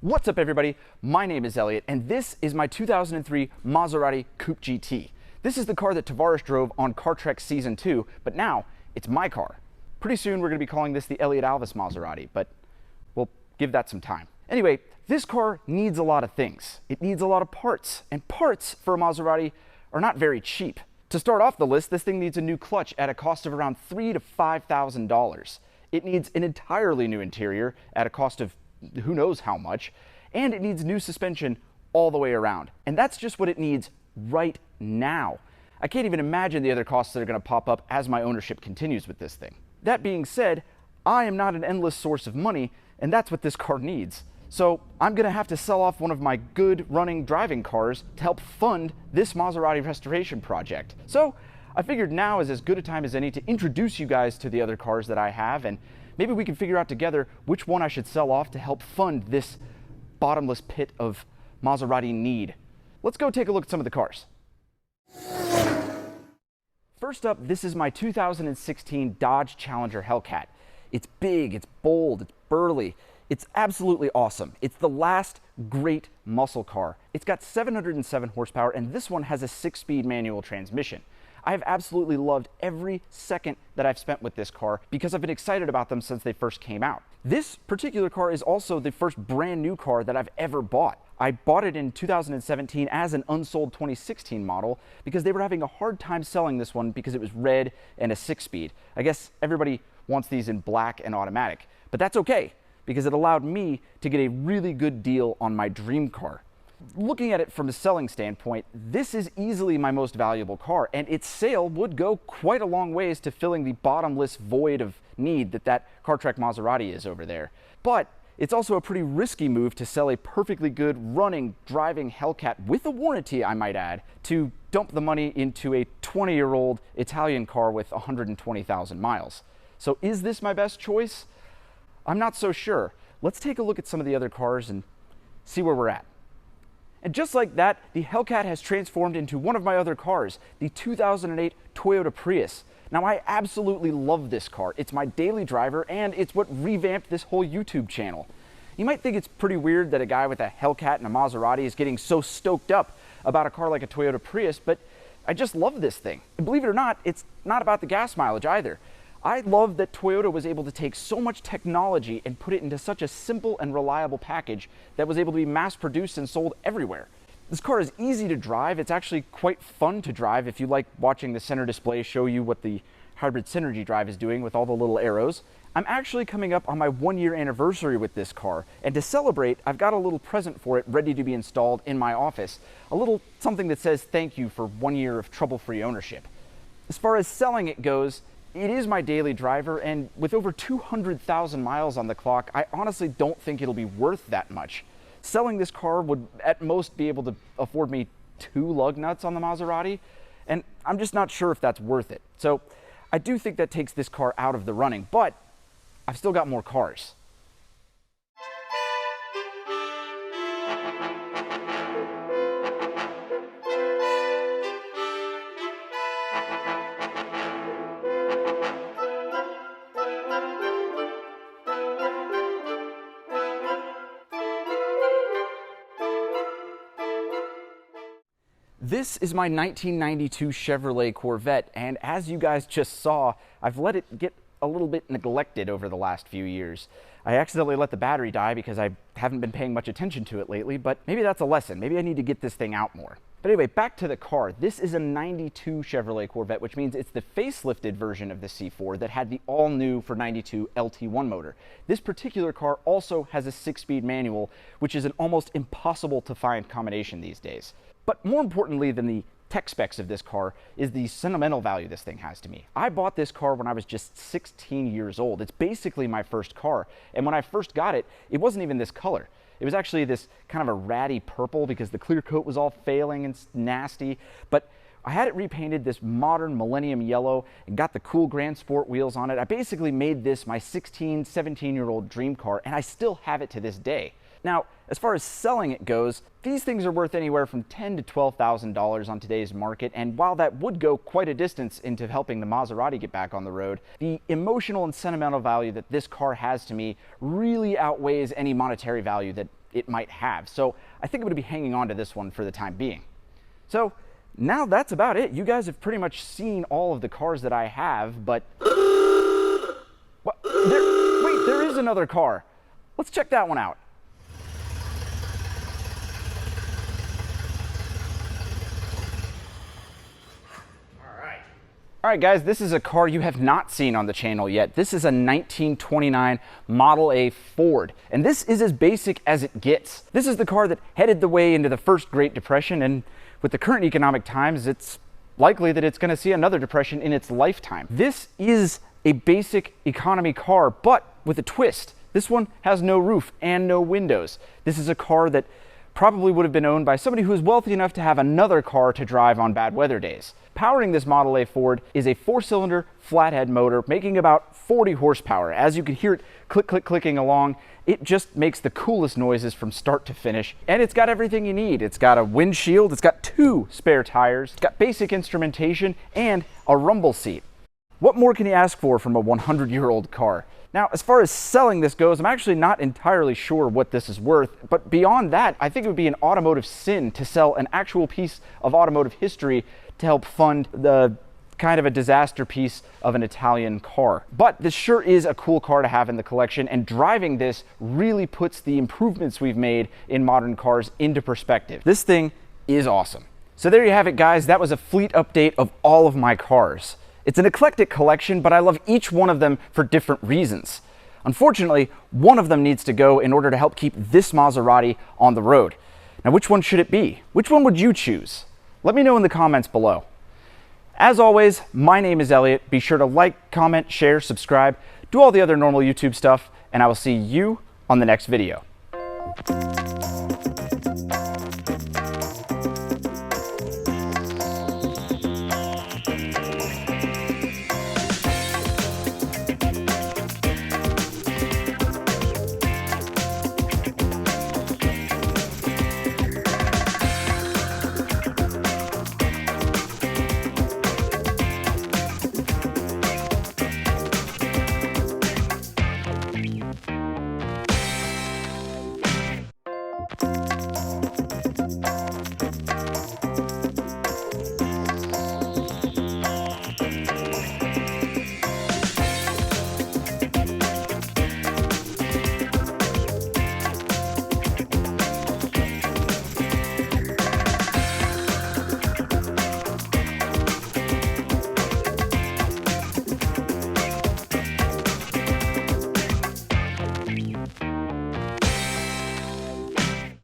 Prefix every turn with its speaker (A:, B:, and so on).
A: What's up everybody? My name is Elliott and this is my 2003 Maserati Coupe GT. This is the car that Tavarish drove on Car Trek Season 2, but now it's my car. Pretty soon we're going to be calling this the Elliott Alvis Maserati, but we'll give that some time. Anyway, this car needs a lot of things. It needs a lot of parts, and parts for a Maserati are not very cheap. To start off the list, this thing needs a new clutch at a cost of around $3,000 to $5,000. It needs an entirely new interior at a cost of who knows how much, and it needs new suspension all the way around. And that's just what it needs right now. I can't even imagine the other costs that are going to pop up as my ownership continues with this thing. That being said, I am not an endless source of money, and that's what this car needs. So I'm going to have to sell off one of my good running driving cars to help fund this Maserati restoration project. So I figured now is as good a time as any to introduce you guys to the other cars that I have, and maybe we can figure out together which one I should sell off to help fund this bottomless pit of Maserati need. Let's go take a look at some of the cars. First up, this is my 2016 Dodge Challenger Hellcat. It's big, it's bold, it's burly. It's absolutely awesome. It's the last great muscle car. It's got 707 horsepower, and this one has a 6-speed manual transmission. I have absolutely loved every second that I've spent with this car because I've been excited about them since they first came out. This particular car is also the first brand new car that I've ever bought. I bought it in 2017 as an unsold 2016 model because they were having a hard time selling this one because it was red and a 6-speed. I guess everybody wants these in black and automatic, but that's okay because it allowed me to get a really good deal on my dream car. Looking at it from a selling standpoint, this is easily my most valuable car, and its sale would go quite a long ways to filling the bottomless void of need that Car Trek Maserati is over there. But it's also a pretty risky move to sell a perfectly good running, driving Hellcat with a warranty, I might add, to dump the money into a 20-year-old Italian car with 120,000 miles. So is this my best choice? I'm not so sure. Let's take a look at some of the other cars and see where we're at. And just like that, the Hellcat has transformed into one of my other cars, the 2008 Toyota Prius. Now, I absolutely love this car. It's my daily driver, and it's what revamped this whole YouTube channel. You might think it's pretty weird that a guy with a Hellcat and a Maserati is getting so stoked up about a car like a Toyota Prius, but I just love this thing. And believe it or not, it's not about the gas mileage either. I love that Toyota was able to take so much technology and put it into such a simple and reliable package that was able to be mass produced and sold everywhere. This car is easy to drive. It's actually quite fun to drive if you like watching the center display show you what the hybrid synergy drive is doing with all the little arrows. I'm actually coming up on my 1-year anniversary with this car, and to celebrate, I've got a little present for it ready to be installed in my office. A little something that says thank you for 1 year of trouble-free ownership. As far as selling it goes, it is my daily driver, and with over 200,000 miles on the clock, I honestly don't think it'll be worth that much. Selling this car would at most be able to afford me 2 lug nuts on the Maserati, and I'm just not sure if that's worth it. So I do think that takes this car out of the running, but I've still got more cars. This is my 1992 Chevrolet Corvette, and as you guys just saw, I've let it get a little bit neglected over the last few years. I accidentally let the battery die because I haven't been paying much attention to it lately, but maybe that's a lesson. Maybe I need to get this thing out more. But anyway, back to the car. This is a 92 Chevrolet Corvette, which means it's the facelifted version of the C4 that had the all-new for 92 LT1 motor. This particular car also has a 6-speed manual, which is an almost impossible to find combination these days. But more importantly than the tech specs of this car is the sentimental value this thing has to me. I bought this car when I was just 16 years old. It's basically my first car. And when I first got it, it wasn't even this color. It was actually this kind of a ratty purple because the clear coat was all failing and nasty. But I had it repainted this modern millennium yellow and got the cool Grand Sport wheels on it. I basically made this my 16, 17-year-old dream car, and I still have it to this day. Now, as far as selling it goes, these things are worth anywhere from $10,000 to $12,000 on today's market, and while that would go quite a distance into helping the Maserati get back on the road, the emotional and sentimental value that this car has to me really outweighs any monetary value that it might have. So I think I'm gonna be hanging on to this one for the time being. So now that's about it. You guys have pretty much seen all of the cars that I have, but what? Wait, there is another car. Let's check that one out. All right, guys, this is a car you have not seen on the channel yet. This is a 1929 Model A Ford, and this is as basic as it gets. This is the car that headed the way into the first Great Depression, and with the current economic times, it's likely that it's gonna see another depression in its lifetime. This is a basic economy car, but with a twist. This one has no roof and no windows. This is a car that probably would have been owned by somebody who is wealthy enough to have another car to drive on bad weather days. Powering this Model A Ford is a 4-cylinder flathead motor making about 40 horsepower. As you can hear it click, click, clicking along, it just makes the coolest noises from start to finish. And it's got everything you need. It's got a windshield, it's got 2 spare tires, it's got basic instrumentation, and a rumble seat. What more can you ask for from a 100-year-old car? Now, as far as selling this goes, I'm actually not entirely sure what this is worth, but beyond that, I think it would be an automotive sin to sell an actual piece of automotive history to help fund the kind of a disaster piece of an Italian car. But this sure is a cool car to have in the collection, and driving this really puts the improvements we've made in modern cars into perspective. This thing is awesome. So there you have it, guys. That was a fleet update of all of my cars. It's an eclectic collection, but I love each one of them for different reasons. Unfortunately, one of them needs to go in order to help keep this Maserati on the road. Now, which one should it be? Which one would you choose? Let me know in the comments below. As always, my name is Elliott. Be sure to like, comment, share, subscribe, do all the other normal YouTube stuff, and I will see you on the next video.